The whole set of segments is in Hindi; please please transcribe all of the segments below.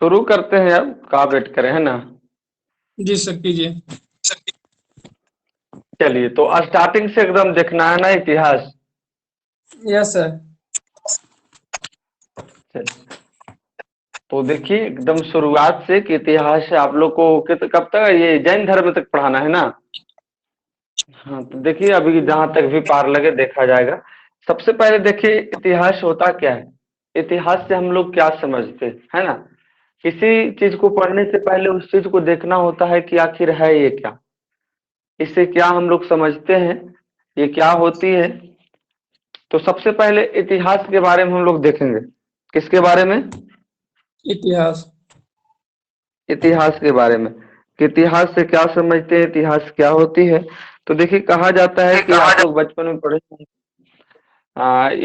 शुरू करते हैं अब, का वेट करें, है ना। जी सर कीजिए। चलिए, तो स्टार्टिंग से एकदम देखना है ना इतिहास। Yes sir. चलिए, तो देखिए एकदम शुरुआत से कि इतिहास से आप लोग को कब तक ये जैन धर्म तक पढ़ाना है ना। हाँ, तो देखिए अभी जहां तक भी पार लगे देखा जाएगा। सबसे पहले देखिए इतिहास होता क्या है। इतिहास से हम लोग क्या समझते हैं, है ना। किसी चीज को पढ़ने से पहले उस चीज को देखना होता है कि आखिर है ये क्या, इससे क्या हम लोग समझते हैं, ये क्या होती है। तो सबसे पहले इतिहास के बारे में हम लोग देखेंगे। किसके बारे में? इतिहास। इतिहास के बारे में कि इतिहास से क्या समझते हैं, इतिहास क्या होती है। तो देखिए कहा जाता है कि आप लोग बचपन में पढ़े होंगे,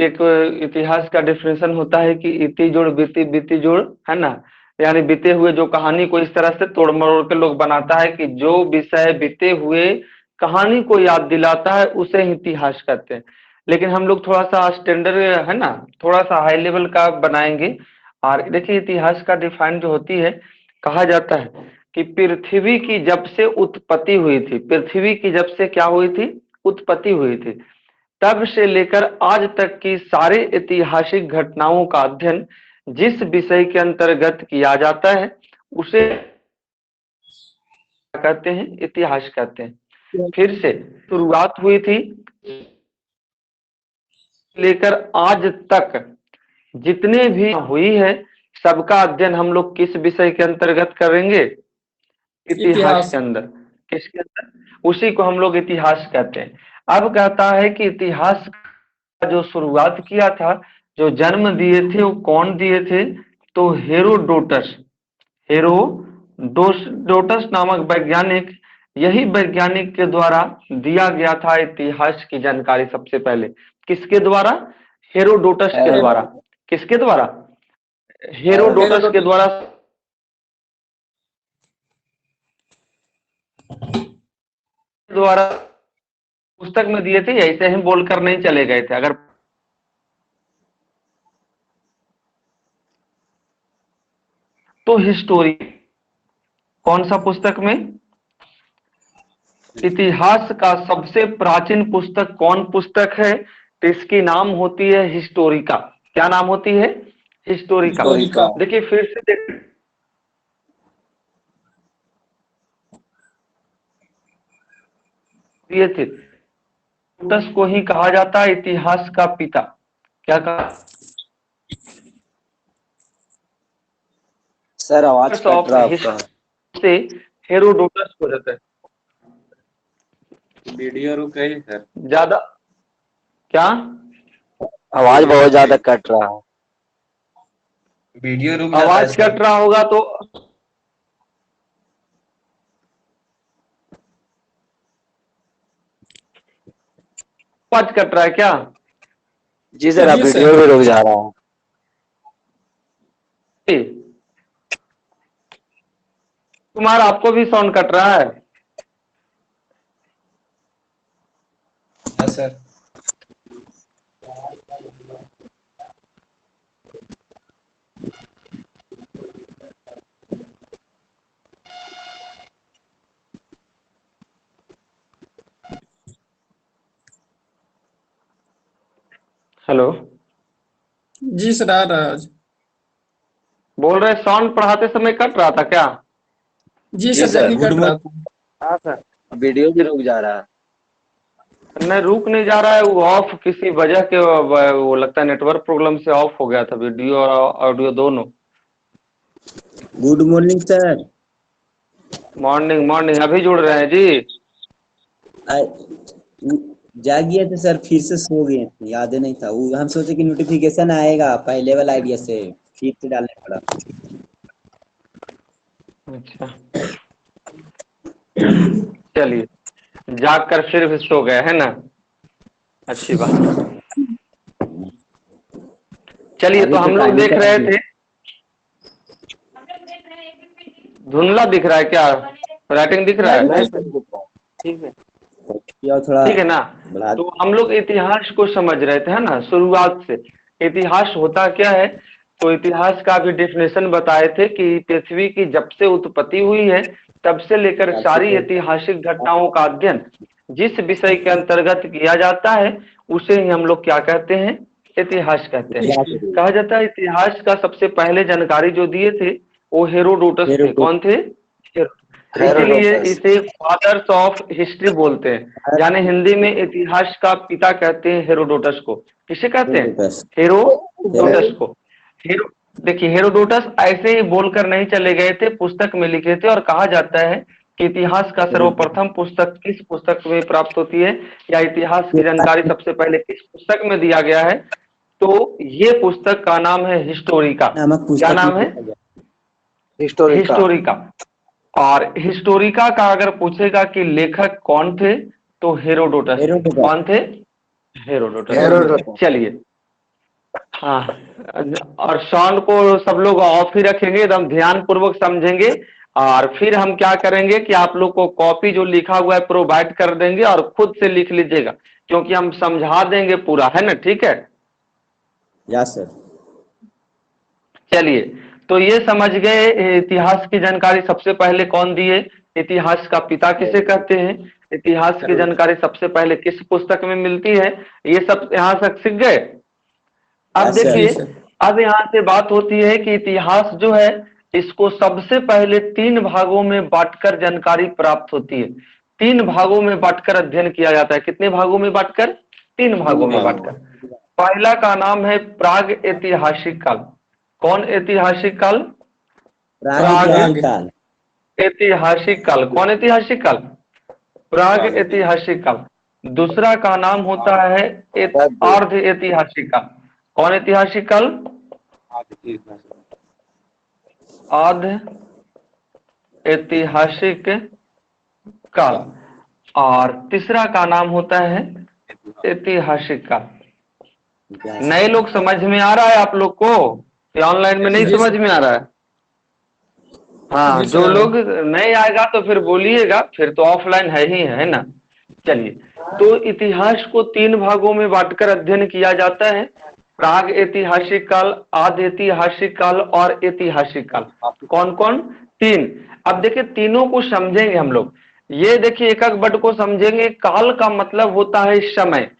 एक इतिहास का डिफिनेशन होता है कि इति जोड़ बीती, बीती जोड़, है ना। यानी बीते हुए जो कहानी को इस तरह से तोड़ मरोड़ के लोग बनाता है कि जो विषय बीते हुए कहानी को याद दिलाता है उसे ही इतिहास कहते हैं। लेकिन हम लोग थोड़ा सा स्टैंडर्ड, है ना, थोड़ा सा हाई लेवल का बनाएंगे। और देखिए इतिहास का डिफाइन जो होती है, कहा जाता है कि पृथ्वी की जब से उत्पत्ति हुई थी, पृथ्वी की जब से क्या हुई थी, उत्पत्ति हुई थी, तब से लेकर आज तक की सारे ऐतिहासिक घटनाओं का अध्ययन जिस विषय के अंतर्गत किया जाता है उसे क्या कहते हैं, इतिहास कहते हैं। फिर से शुरुआत हुई थी लेकर आज तक जितने भी हुई है सबका अध्ययन हम लोग किस विषय के अंतर्गत करेंगे, इतिहास इतिहास। के अंदर। किसके अंदर? उसी को हम लोग इतिहास कहते हैं। अब कहता है कि इतिहास का जो शुरुआत किया था, जो जन्म दिए थे वो कौन दिए थे? तो हेरोडोटस, हेरोडोटस नामक वैज्ञानिक, यही वैज्ञानिक के द्वारा दिया गया था इतिहास की जानकारी सबसे पहले। किसके द्वारा? हेरोडोटस के द्वारा। किसके द्वारा? हेरोडोटस के द्वारा द्वारा पुस्तक में दिए थे, ऐसे ही बोलकर नहीं चले गए थे। अगर तो हिस्टोरी, कौन सा पुस्तक में? इतिहास का सबसे प्राचीन पुस्तक कौन पुस्तक है? तो इसकी नाम होती है हिस्टोरिका। क्या नाम होती है? हिस्टोरिका। हिस्टोरिका। देखिए फिर से दिए थे, हेरोडोटस को ही कहा जाता है इतिहास का पिता। क्या कहा? सर आवाज कट रहा है आपका। से हेरोडोटस हो जाता है। वीडियो रुक गई सर। ज्यादा क्या? आवाज बहुत ज्यादा कट रहा है। वीडियो रुक जाता है आवाज सर। कट रहा होगा तो आवाज कट रहा है क्या? जी सर, अब जी वीडियो सर। भी रुक जा रहा है। कुमार आपको भी साउंड कट रहा है? हाँ सर। हेलो, जी सर आ रहा है आज। बोल रहे साउंड पढ़ाते समय कट रहा था क्या? जी जी सर सर। जब भी गुड कट रहा था। हाँ सर, वीडियो भी रुक जा रहा है। नहीं, रुक नहीं जा रहा है, वो ऑफ किसी वजह के वो लगता है नेटवर्क प्रॉब्लम से ऑफ हो गया था, वीडियो और ऑडियो दोनों। Good morning sir. Morning morning, अभी जुड़ रहे हैं जी। जाग गए थे सर, फिर से सो गए थे, याद नहीं था वो। हम सोचे कि नोटिफिकेशन आएगा पहले वाला आइडिया से, फिर से डालने पड़ा। अच्छा, चलिए, जाग कर फिर भी सो गए, है ना। अच्छी बात है। चलिए, अभी तो तो हम लोग टाइम देख रहे थे, धुंधला दिख रहा है क्या? राइटिंग दिख रहा नहीं है? ठीक है, या थोड़ा ठीक है ना। बढ़ा। तो हम लोग इतिहास को समझ रहे थे, है ना, शुरुआत से। इतिहास होता क्या है तो इतिहास का भी डेफिनेशन बताए थे कि पृथ्वी की जब से उत्पत्ति हुई है तब से लेकर सारी ऐतिहासिक घटनाओं का अध्ययन जिस विषय के अंतर्गत किया जाता है उसे ही हम लोग क्या कहते हैं, इतिहास कहते हैं। हिस्ट्री। कहा जाता है इतिहास का सबसे पहले जानकारी जो दिए थे वो हेरोडोटस थे। कौन थे? इसीलिए इसे फादर्स ऑफ हिस्ट्री बोलते हैं, यानी हिंदी में इतिहास का पिता कहते हैं हेरोडोटस को। किसे कहते हैं? हेरोडोटस को। देखिए हेरोडोटस ऐसे ही बोलकर नहीं चले गए थे, पुस्तक में लिखे थे। और कहा जाता है कि इतिहास का सर्वप्रथम पुस्तक किस पुस्तक में प्राप्त होती है, या इतिहास की जानकारी सबसे पहले किस पुस्तक में दिया गया है, तो ये पुस्तक का नाम है हिस्टोरिका। नामक पुस्तक क्या नाम है? हिस्टोरिका। और हिस्टोरिका का अगर पूछेगा कि लेखक कौन थे तो हेरोडोटस। कौन थे? हेरोडोटस। चलिए, हाँ, और साउंड को सब लोग ऑफ ही रखेंगे, एकदम ध्यान पूर्वक समझेंगे। और फिर हम क्या करेंगे कि आप लोग को कॉपी जो लिखा हुआ है प्रोवाइड कर देंगे और खुद से लिख लीजिएगा, क्योंकि हम समझा देंगे पूरा, है ना? ठीक है, यस सर। चलिए, तो ये समझ गए इतिहास की जानकारी सबसे पहले कौन दिए, इतिहास का पिता किसे कहते हैं, इतिहास की जानकारी सबसे पहले किस पुस्तक में मिलती है, ये सब यहाँ तक सीख गए। अब Yes, sir. देखिए, अब यहाँ से बात होती है कि इतिहास जो है इसको सबसे पहले 3 भागों में बांटकर जानकारी प्राप्त होती है। 3 भागों में बांटकर अध्ययन किया जाता है। कितने भागों में बांटकर? 3 भागों में बांटकर। पहला का नाम है प्राग ऐतिहासिक काल। कौन ऐतिहासिक काल? प्राग ऐतिहासिक काल। कौन ऐतिहासिक काल? प्राग ऐतिहासिक काल। दूसरा का नाम होता है अर्ध ऐतिहासिक काल। कौन ऐतिहासिक काल? अर्ध ऐतिहासिक काल। और तीसरा का नाम होता है ऐतिहासिक काल। नए लोग समझ में आ रहा है आप लोग को या ऑनलाइन में नहीं समझ में आ रहा है? हाँ, जो लोग नहीं आएगा तो फिर बोलिएगा, फिर तो ऑफलाइन है ही है ना। चलिए, तो इतिहास को 3 भागों में बांटकर अध्ययन किया जाता है। प्राग ऐतिहासिक काल, आदि ऐतिहासिक काल और ऐतिहासिक काल। कौन कौन? 3। अब देखिए तीनों को समझेंगे हम लोग। ये देखिए एक एक वर्ड को समझेंगे। काल का मतलब होता है समय।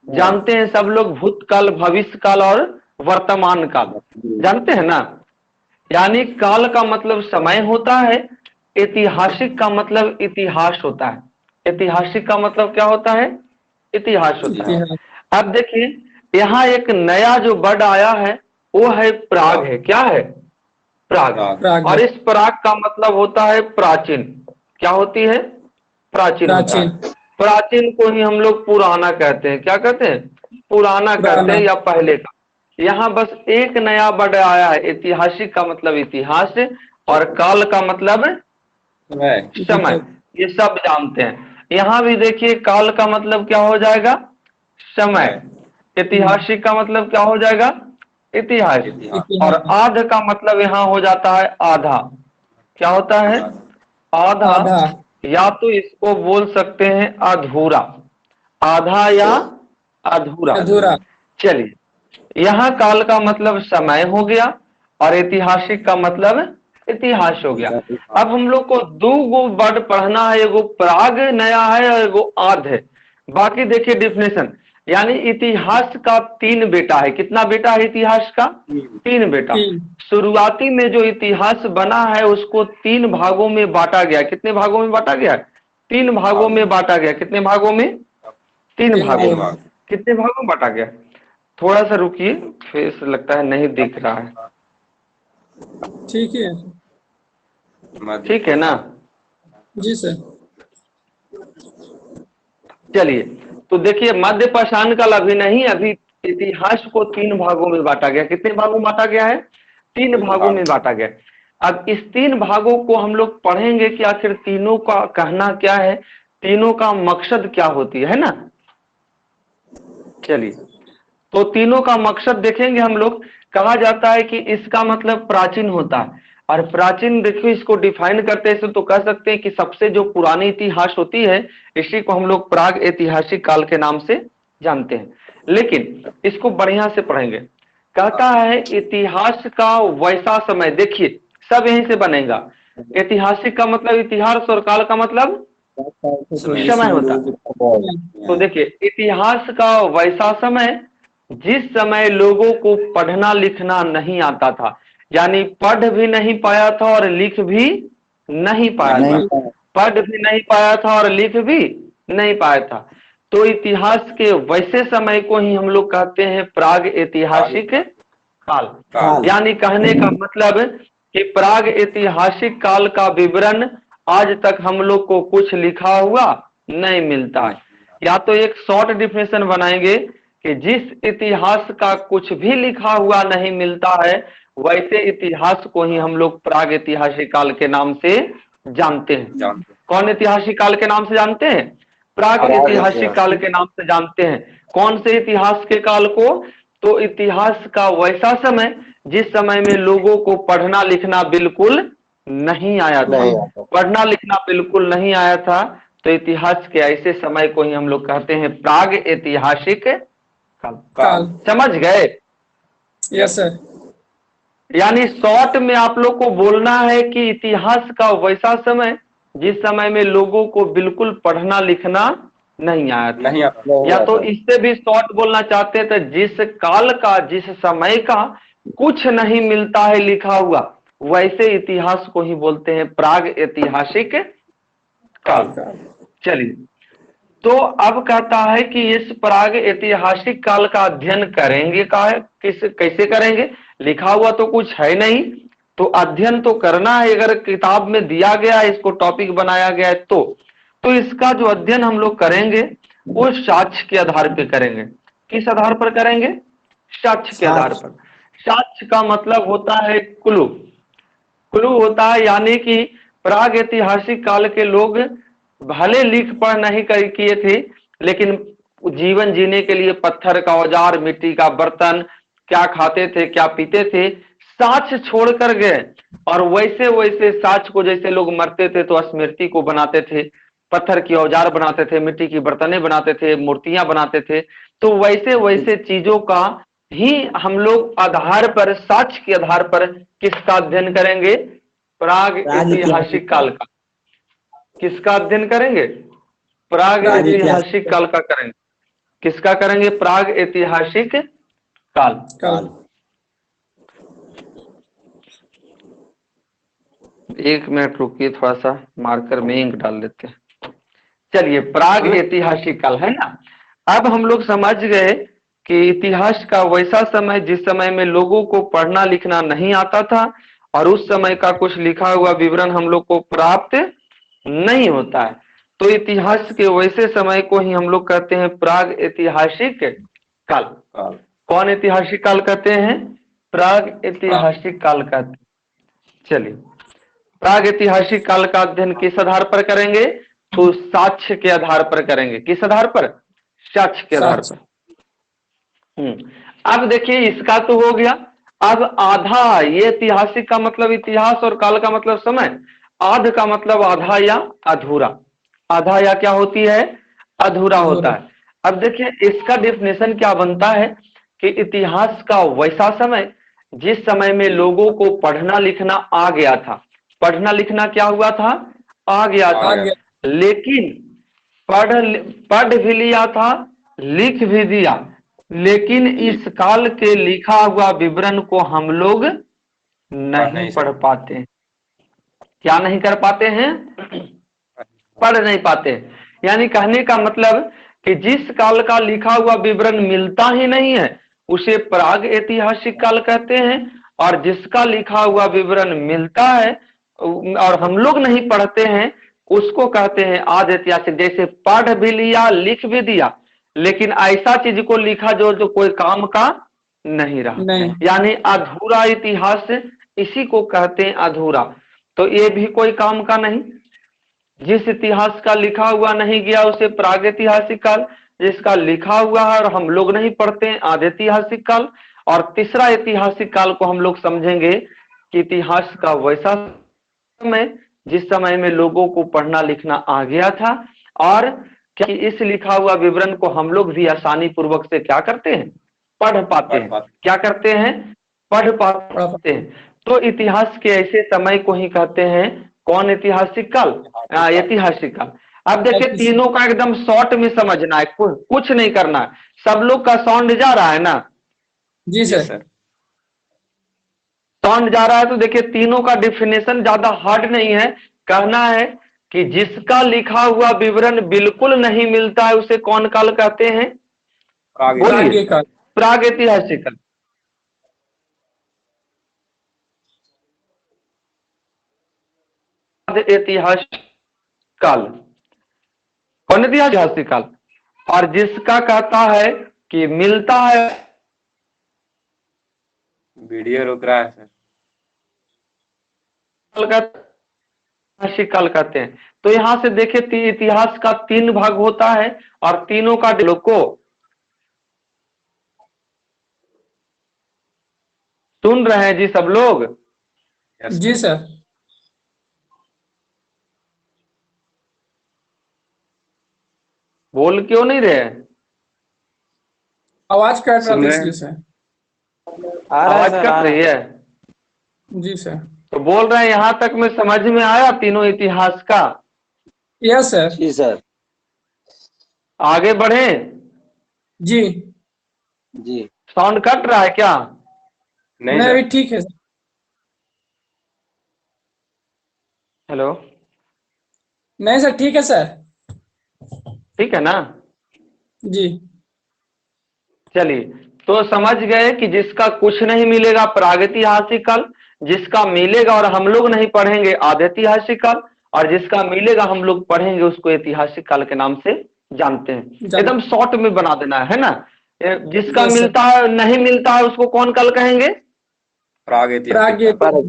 जानते हैं सब लोग भूतकाल, भविष्य काल और वर्तमान काल, जानते हैं ना? यानी काल का मतलब समय होता है, ऐतिहासिक का मतलब इतिहास होता है। ऐतिहासिक का मतलब क्या होता है? इतिहास होता है। अब देखिए यहाँ एक नया जो वर्ड आया है वो है प्राग है। क्या है? प्राग। और इस प्राग का मतलब होता है प्राचीन। क्या होती है? प्राचीन होता है। प्राचीन को ही हम लोग पुराना कहते हैं। क्या कहते हैं? पुराना कहते हैं या पहले का। यहाँ बस एक नया वर्ड आया है, ऐतिहासिक का मतलब इतिहास और काल का मतलब समय। ये सब जानते हैं। यहाँ भी देखिए काल का मतलब क्या हो जाएगा? समय। ऐतिहासिक का मतलब क्या हो जाएगा? इतिहास। और आध का मतलब यहाँ हो जाता है आधा। क्या होता है? आधा। या तो इसको बोल सकते हैं अधूरा, आधा या अधूरा। चलिए, यहाँ काल का मतलब समय हो गया और ऐतिहासिक का मतलब इतिहास हो गया। अब हम लोग को 2 गो वर्ड पढ़ना है, एगो प्राग नया है और एगो आध है। बाकी देखिए डिफिनेशन, यानी इतिहास का 3 बेटा है। कितना बेटा है इतिहास का? 3 बेटा। शुरुआती में जो इतिहास बना है उसको 3 भागों में बांटा गया। कितने भागों में बांटा गया? 3 भागों में बांटा गया। कितने भागों में? 3 भागों में। कितने भागों में बांटा गया? थोड़ा सा रुकिए, फेस लगता है नहीं दिख रहा है। ठीक है, ठीक है ना? जी सर। चलिए, तो देखिए मध्य पाषाण काल अभी नहीं, अभी इतिहास को 3 भागों में बांटा गया। कितने भागों में बांटा गया है? 3 भागों में बांटा गया। अब इस 3 भागों को हम लोग पढ़ेंगे कि आखिर तीनों का कहना क्या है, तीनों का मकसद क्या होती है ना। चलिए, तो तीनों का मकसद देखेंगे हम लोग। कहा जाता है कि इसका मतलब प्राचीन होता है। और प्राचीन देखिए इसको डिफाइन करते हैं तो कह सकते हैं कि सबसे जो पुरानी इतिहास होती है इसी को हम लोग प्राग ऐतिहासिक काल के नाम से जानते हैं। लेकिन इसको बढ़िया से पढ़ेंगे। कहता है इतिहास का वैसा समय, देखिए सब यहीं से बनेगा। ऐतिहासिक का मतलब इतिहास और काल का मतलब समय होता है। तो देखिए इतिहास का वैसा समय जिस समय लोगों को पढ़ना लिखना नहीं आता था, यानी पढ़ भी नहीं पाया था और लिख भी नहीं पाया था, पढ़ भी नहीं पाया था और लिख भी नहीं पाया था। तो इतिहास के वैसे समय को ही हम लोग कहते हैं प्राग ऐतिहासिक काल। यानी कहने का मतलब कि प्राग ऐतिहासिक काल का विवरण आज तक हम लोग को कुछ लिखा हुआ नहीं मिलता है। या तो एक शॉर्ट डिफिनेशन बनाएंगे कि जिस इतिहास का कुछ भी लिखा हुआ नहीं मिलता है, वैसे इतिहास को ही हम लोग प्राग ऐतिहासिक काल के नाम से जानते हैं। कौन ऐतिहासिक काल के नाम से जानते हैं? प्राग ऐतिहासिक काल के नाम से जानते हैं। कौन से इतिहास के काल को? तो इतिहास का वैसा समय जिस समय में लोगों को पढ़ना लिखना बिल्कुल नहीं आया था, पढ़ना लिखना बिल्कुल नहीं आया था। तो इतिहास के ऐसे समय को ही हम लोग कहते हैं प्राग ऐतिहासिक काल। समझ गए? Yes sir. यानी शॉर्ट में आप लोग को बोलना है कि इतिहास का वैसा समय जिस समय में लोगों को बिल्कुल पढ़ना लिखना नहीं आया था। या तो इससे भी शॉर्ट बोलना चाहते थे, जिस काल का जिस समय का कुछ नहीं मिलता है लिखा हुआ, वैसे इतिहास को ही बोलते हैं प्राग ऐतिहासिक काल। चलिए, तो अब कहता है कि इस प्राग ऐतिहासिक काल का अध्ययन करेंगे कैसे करेंगे? लिखा हुआ तो कुछ है नहीं, तो अध्ययन तो करना है। अगर किताब में दिया गया है, इसको टॉपिक बनाया गया है, तो इसका जो अध्ययन हम लोग करेंगे वो साक्ष्य के आधार पर करेंगे। किस आधार पर करेंगे? साक्ष्य के आधार पर। साक्ष्य का मतलब होता है क्लू। क्लू होता है, यानी कि प्राग ऐतिहासिक काल के लोग भले लिख पढ़ नहीं किए थे, लेकिन जीवन जीने के लिए पत्थर का औजार, मिट्टी का बर्तन, क्या खाते थे, क्या पीते थे, साक्ष्य छोड़ कर गए। और वैसे वैसे साक्ष्य को, जैसे लोग मरते थे तो स्मृति को बनाते थे, पत्थर की औजार बनाते थे, मिट्टी की बर्तनें बनाते थे, मूर्तियां बनाते थे। तो वैसे वैसे चीजों का ही हम लोग आधार पर, साक्ष्य के आधार पर किसका अध्ययन करेंगे? प्राग ऐतिहासिक काल का। किसका अध्ययन करेंगे? प्राग ऐतिहासिक काल का करेंगे। किसका करेंगे? प्राग ऐतिहासिक काल। एक मिनट रुकिए, थोड़ा सा मार्कर में इंक डाल लेते हैं। चलिए, प्राग ऐतिहासिक काल है ना। अब हम लोग समझ गए कि इतिहास का वैसा समय जिस समय में लोगों को पढ़ना लिखना नहीं आता था, और उस समय का कुछ लिखा हुआ विवरण हम लोग को प्राप्त नहीं होता है। तो इतिहास के वैसे समय को ही हम लोग कहते हैं प्राग ऐतिहासिक काल। कौन ऐतिहासिक काल कहते हैं? प्राग ऐतिहासिक काल कहते हैं। चलिए, प्राग ऐतिहासिक काल का अध्ययन किस आधार पर करेंगे? तो साक्ष्य के आधार पर करेंगे। किस आधार पर? साक्ष्य के आधार पर। अब देखिए, इसका तो हो गया। अब आधा, ये ऐतिहासिक का मतलब इतिहास और काल का मतलब समय, आध का मतलब आधा या अधूरा। आधा या क्या होती है? अधूरा होता है। अब देखिए, इसका डेफिनेशन क्या बनता है कि इतिहास का वैसा समय जिस समय में लोगों को पढ़ना लिखना आ गया था। पढ़ना लिखना क्या हुआ था? आ गया था। लेकिन पढ़ भी लिया था, लिख भी दिया, लेकिन इस काल के लिखा हुआ विवरण को हम लोग नहीं पढ़ पाते हैं। क्या नहीं कर पाते हैं? पढ़ नहीं पाते। यानी कहने का मतलब कि जिस काल का लिखा हुआ विवरण मिलता ही नहीं है, उसे प्राग ऐतिहासिक काल कहते हैं। और जिसका लिखा हुआ विवरण मिलता है और हम लोग नहीं पढ़ते हैं, उसको कहते हैं आद ऐतिहासिक। जैसे पढ़ भी लिया, लिख भी दिया, लेकिन ऐसा चीज को लिखा जो कोई काम का नहीं रहा, यानी अधूरा इतिहास, इसी को कहते हैं अधूरा। तो ये भी कोई काम का नहीं। जिस इतिहास का लिखा हुआ नहीं गया उसे प्राग ऐतिहासिक काल, जिसका लिखा हुआ है और हम लोग नहीं पढ़ते हैं, आद ऐतिहासिक काल। और तीसरा ऐतिहासिक काल को हम लोग समझेंगे कि इतिहास का वैसा समय जिस समय में लोगों को पढ़ना लिखना आ गया था, और क्या इस लिखा हुआ विवरण को हम लोग भी आसानी पूर्वक से क्या करते हैं? पढ़ पाते हैं। क्या करते हैं? पढ़ पाते हैं। तो इतिहास के ऐसे समय को ही कहते हैं कौन? ऐतिहासिक काल। ऐतिहासिक काल। अब देखिए तीनों का एकदम शॉर्ट में समझना है, कुछ नहीं करना है। सब लोग का साउंड जा रहा है ना? जी सर। साउंड जा रहा है तो देखिए तीनों का डिफिनेशन ज्यादा हार्ड नहीं है। कहना है कि जिसका लिखा हुआ विवरण बिल्कुल नहीं मिलता है उसे कौन काल कहते हैं? बोलिए। प्राग ऐतिहासिक काल। ऐतिहासिक काल। कौन ऐतिहासिक काल? और जिसका कहता है कि मिलता है, वीडियो रुक रहा है सर। ऐतिहासिक काल कहते हैं। तो यहां से देखिए इतिहास का 3 भाग होता है और तीनों का लोग को सुन रहे हैं जी सब लोग? जी सर। बोल क्यों नहीं रहे? आवाज कट रहा सुन था रहे इसलिए हैं। सर। आवाज कट रही है जी सर। तो बोल रहे हैं यहां तक में समझ में आया तीनों इतिहास का? Yes sir. जी सर। आगे बढ़े? जी जी। साउंड कट रहा है क्या? नहीं नहीं, सर। अभी ठीक है सर। हेलो, नहीं सर, ठीक है सर। ठीक है ना? जी चलिए, तो समझ गए कि जिसका कुछ नहीं मिलेगा प्रागैतिहासिक काल, जिसका मिलेगा और हम लोग नहीं पढ़ेंगे आधैतिहासिक काल, और जिसका मिलेगा हम लोग पढ़ेंगे उसको ऐतिहासिक काल के नाम से जानते हैं। एकदम शॉर्ट में बना देना है ना? जिसका Yes, sir. मिलता है नहीं मिलता है उसको कौन काल कहेंगे? प्रागैतिहासिक काल।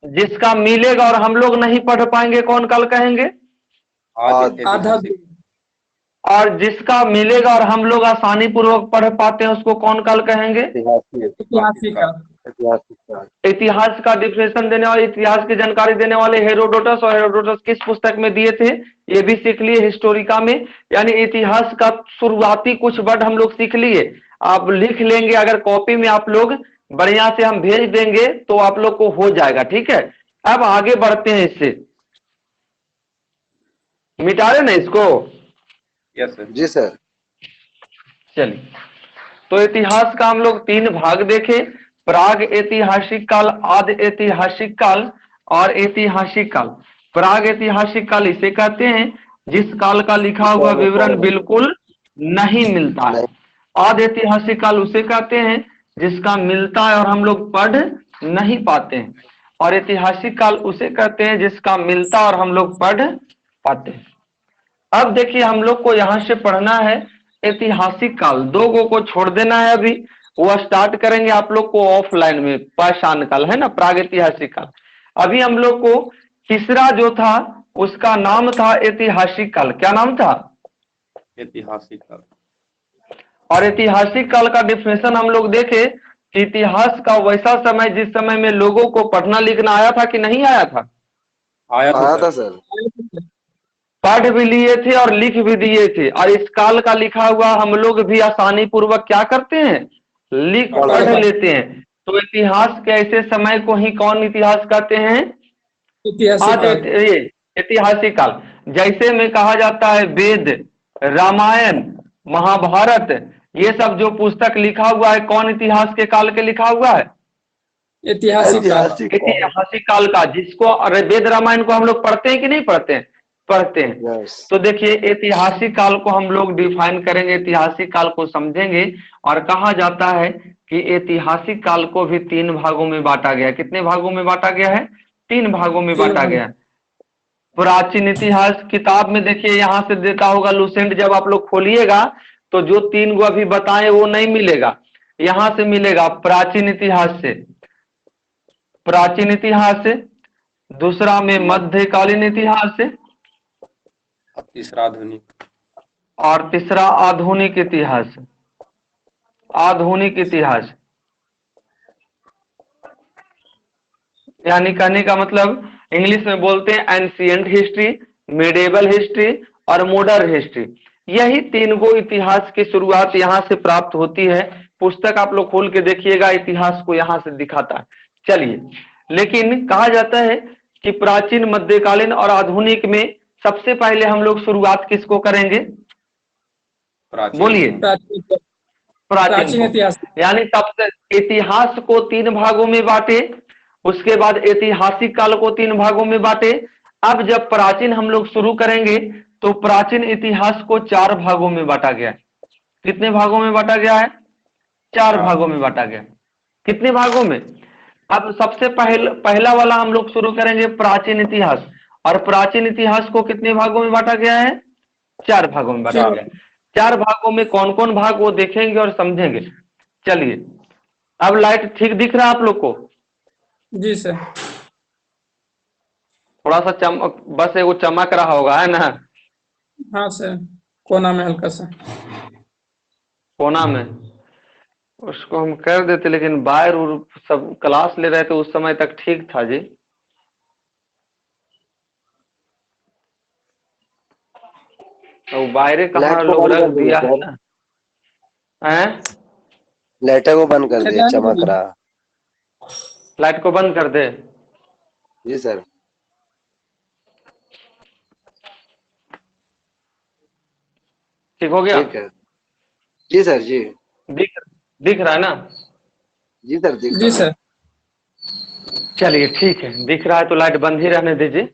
जिसका मिलेगा और हम लोग नहीं पढ़ पाएंगे कौन काल कहेंगे? आधा ऐतिहासिक। और जिसका मिलेगा और हम लोग आसानी पूर्वक पढ़ पाते हैं उसको कौन काल कहेंगे? ऐतिहासिक काल। इतिहास का डिफिनेशन देने वाले, इतिहास की जानकारी देने वाले हेरोडोटस, और हेरोडोटस किस पुस्तक में दिए थे ये भी सीख लिए हिस्टोरिका में। यानी इतिहास का शुरुआती कुछ वर्ड हम लोग सीख लिए। आप लिख लेंगे, अगर कॉपी में आप लोग बढ़िया से हम भेज देंगे तो आप लोग को हो जाएगा। ठीक है, अब आगे बढ़ते हैं। इससे मिटा रहे ना इसको? Yes sir. जी सर। चलिए, तो इतिहास का हम लोग 3 भाग देखे, प्राग ऐतिहासिक काल, आद ऐतिहासिक काल और ऐतिहासिक काल। प्राग ऐतिहासिक काल इसे कहते हैं जिस काल का लिखा हुआ विवरण बिल्कुल नहीं मिलता है। आद ऐतिहासिक काल उसे कहते हैं जिसका मिलता है और हम लोग पढ़ नहीं पाते हैं, और ऐतिहासिक काल उसे कहते हैं जिसका मिलता और हम लोग पढ़ पाते हैं। अब देखिए हम लोग को यहां से पढ़ना है ऐतिहासिक काल, 2 को छोड़ देना है अभी। वो स्टार्ट करेंगे आप लोग को ऑफलाइन में, पाषाण काल है ना, प्रागैतिहासिक काल। अभी हम लोग को तीसरा जो था उसका नाम था ऐतिहासिक काल। क्या नाम था? ऐतिहासिक काल। और ऐतिहासिक काल का डिफिनेशन हम लोग देखे कि इतिहास का वैसा समय जिस समय में लोगों को पढ़ना लिखना आया था कि नहीं आया था? आया था सर। पढ़ भी लिए थे और लिख भी दिए थे, और इस काल का लिखा हुआ हम लोग भी आसानी पूर्वक क्या करते हैं? लिख पढ़ लेते हैं। तो इतिहास के ऐसे समय को ही कौन इतिहास कहते हैं? ऐतिहासिक काल। जैसे में कहा जाता है वेद, रामायण, महाभारत, ये सब जो पुस्तक लिखा हुआ है कौन इतिहास के काल के लिखा हुआ है? ऐतिहासिक काल का। जिसको वेद रामायण को हम लोग पढ़ते हैं कि नहीं पढ़ते हैं? पढ़ते हैं। तो देखिए ऐतिहासिक काल को हम लोग डिफाइन करेंगे, ऐतिहासिक काल को समझेंगे, और कहा जाता है कि ऐतिहासिक काल को भी 3 भागों में बांटा गया है। कितने भागों में बांटा गया है? 3 भागों में बांटा गया है। प्राचीन इतिहास किताब में देखिए यहां से देता होगा लुसेंट, जब आप लोग खोलिएगा तो जो 3 गो अभी बताए वो नहीं मिलेगा, यहां से मिलेगा प्राचीन इतिहास से, प्राचीन इतिहास से, दूसरा में मध्यकालीन इतिहास से, तीसरा आधुनिक, और तीसरा आधुनिक इतिहास। आधुनिक इतिहास यानी कहने का मतलब इंग्लिश में बोलते हैं एंशिएंट हिस्ट्री, मिडेवल हिस्ट्री और मॉडर्न हिस्ट्री। यही 3 गो इतिहास की शुरुआत यहां से प्राप्त होती है। पुस्तक आप लोग खोल के देखिएगा, इतिहास को यहाँ से दिखाता है। चलिए, लेकिन कहा जाता है कि प्राचीन, मध्यकालीन और आधुनिक में सबसे पहले हम लोग शुरुआत किसको करेंगे? प्राचीन। बोलिए। प्राचीन प्राचीन को। इतिहास। यानी सबसे इतिहास को 3 भागों में बांटे, उसके बाद ऐतिहासिक काल को 3 भागों में बांटे। अब जब प्राचीन हम लोग शुरू करेंगे तो प्राचीन इतिहास को 4 भागों में बांटा गया है। कितने भागों में बांटा गया है? 4 भागों में बांटा गया। कितने भागों में? अब सबसे पहला वाला हम लोग शुरू करेंगे प्राचीन इतिहास, और प्राचीन इतिहास को कितने भागों में बांटा गया है? 4 भागों में बांटा गया है। 4 भागों में कौन कौन भाग वो देखेंगे और समझेंगे। चलिए, अब लाइट ठीक दिख रहा है आप लोग को? जी सर। थोड़ा सा चमक, बस एगो चमक रहा होगा, है ना? हाँ सर, कोना में हल्का सा। कोना में उसको हम कर देते, लेकिन बाहर और सब क्लास ले रहे थे उस समय तक ठीक था जी। तो बाहर कहाँ लोग रख दिया है ना? हैं? लाइट को बंद कर दे, चमक रहा। लाइट को बंद कर दे। जी सर। ठीक हो गया? ठीक है जी सर। जी दिख रहा है ना? जी सर, दिख जी रहा है। सर। चलिए ठीक है, दिख रहा है तो लाइट बंद ही रहने दीजिए।